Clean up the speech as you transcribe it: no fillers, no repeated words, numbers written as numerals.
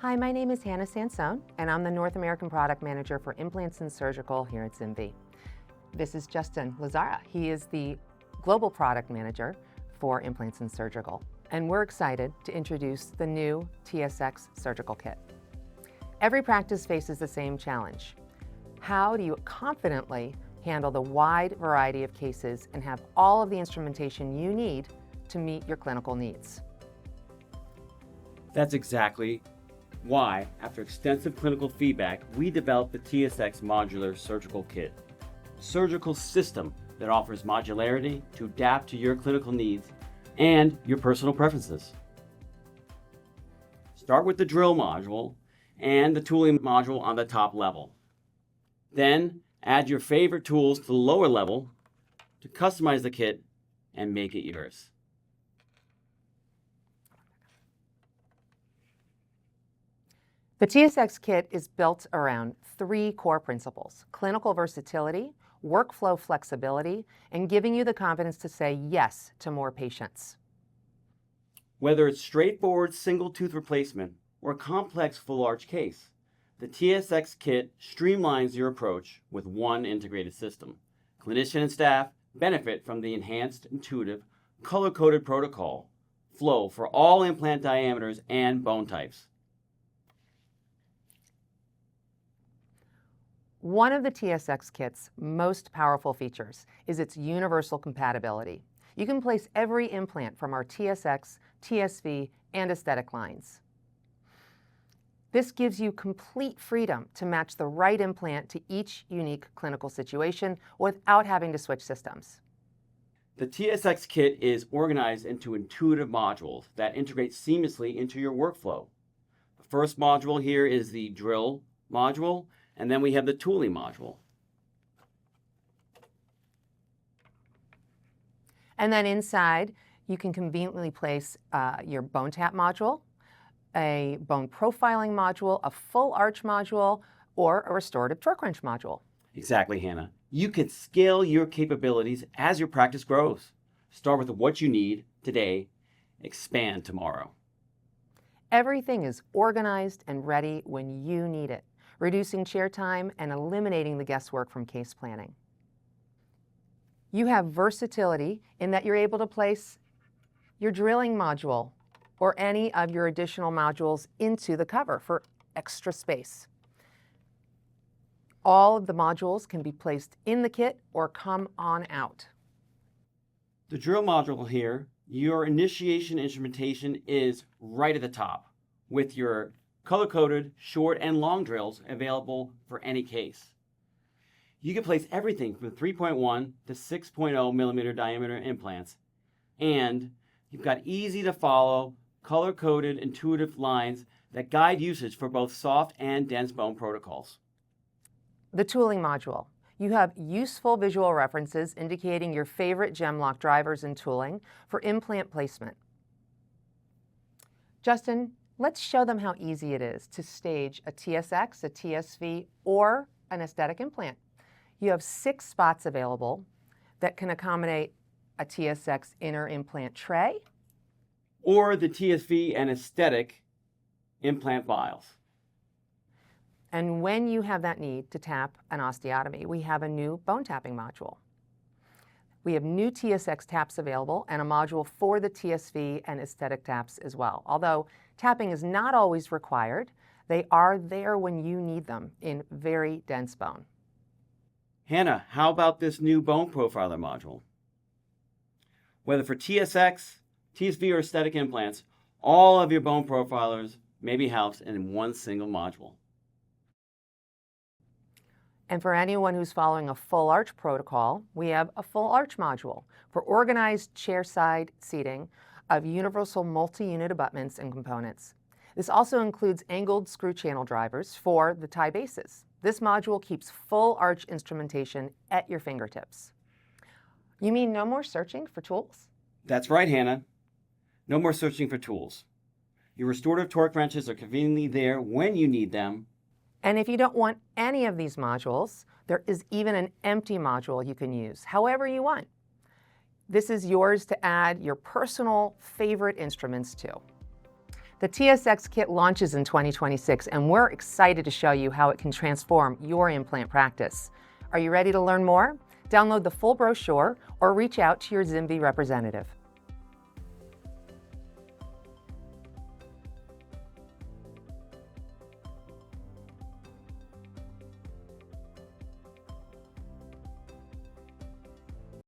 Hi, my name is Hannah Sansone, and I'm the North American Product Manager for Implants and Surgical here at ZimVie. This is Justin Lazara. He is the Global Product Manager for Implants and Surgical, and we're excited to introduce the new TSX Surgical Kit. Every practice faces the same challenge. How do you confidently handle the wide variety of cases and have all of the instrumentation you need to meet your clinical needs? That's exactly why, after extensive clinical feedback, we developed the TSX Modular Surgical Kit, a surgical system that offers modularity to adapt to your clinical needs and your personal preferences. Start with the drill module and the tooling module on the top level. Then add your favorite tools to the lower level to customize the kit and make it yours. The TSX kit is built around three core principles: clinical versatility, workflow flexibility, and giving you the confidence to say yes to more patients. Whether it's straightforward single tooth replacement or a complex full arch case, the TSX kit streamlines your approach with one integrated system. Clinician and staff benefit from the enhanced, intuitive, color-coded protocol flow for all implant diameters and bone types. One of the TSX kit's most powerful features is its universal compatibility. You can place every implant from our TSX, TSV, and Eztetic lines. This gives you complete freedom to match the right implant to each unique clinical situation without having to switch systems. The TSX kit is organized into intuitive modules that integrate seamlessly into your workflow. The first module here is the drill module, and then we have the tooling module. And then inside, you can conveniently place your bone tap module, a bone profiling module, a full arch module, or a restorative torque wrench module. Exactly, Hannah. You can scale your capabilities as your practice grows. Start with what you need today, expand tomorrow. Everything is organized and ready when you need it, reducing chair time and eliminating the guesswork from case planning. You have versatility in that you're able to place your drilling module or any of your additional modules into the cover for extra space. All of the modules can be placed in the kit or come on out. The drill module here, your initiation instrumentation is right at the top with your color-coded short and long drills available for any case. You can place everything from 3.1 to 6.0 millimeter diameter implants, and you've got easy to follow, color-coded, intuitive lines that guide usage for both soft and dense bone protocols. The tooling module. You have useful visual references indicating your favorite gem-lock drivers and tooling for implant placement. Justin, let's show them how easy it is to stage a TSX, a TSV, or an Eztetic implant. You have 6 spots available that can accommodate a TSX inner implant tray, or the TSV and Eztetic implant vials. And when you have that need to tap an osteotomy, we have a new bone tapping module. We have new TSX taps available and a module for the TSV and Eztetic taps as well. Although tapping is not always required, they are there when you need them in very dense bone. Hannah, how about this new bone profiler module? Whether for TSX, TSV, or Eztetic implants, all of your bone profilers may be housed in one single module. And for anyone who's following a full arch protocol, we have a full arch module for organized chair-side seating of universal multi-unit abutments and components. This also includes angled screw channel drivers for the tie bases. This module keeps full arch instrumentation at your fingertips. You mean no more searching for tools? That's right, Hannah. No more searching for tools. Your restorative torque wrenches are conveniently there when you need them. And if you don't want any of these modules, there is even an empty module you can use, however you want. This is yours to add your personal favorite instruments to. The TSX kit launches in 2026, and we're excited to show you how it can transform your implant practice. Are you ready to learn more? Download the full brochure or reach out to your ZimVie representative.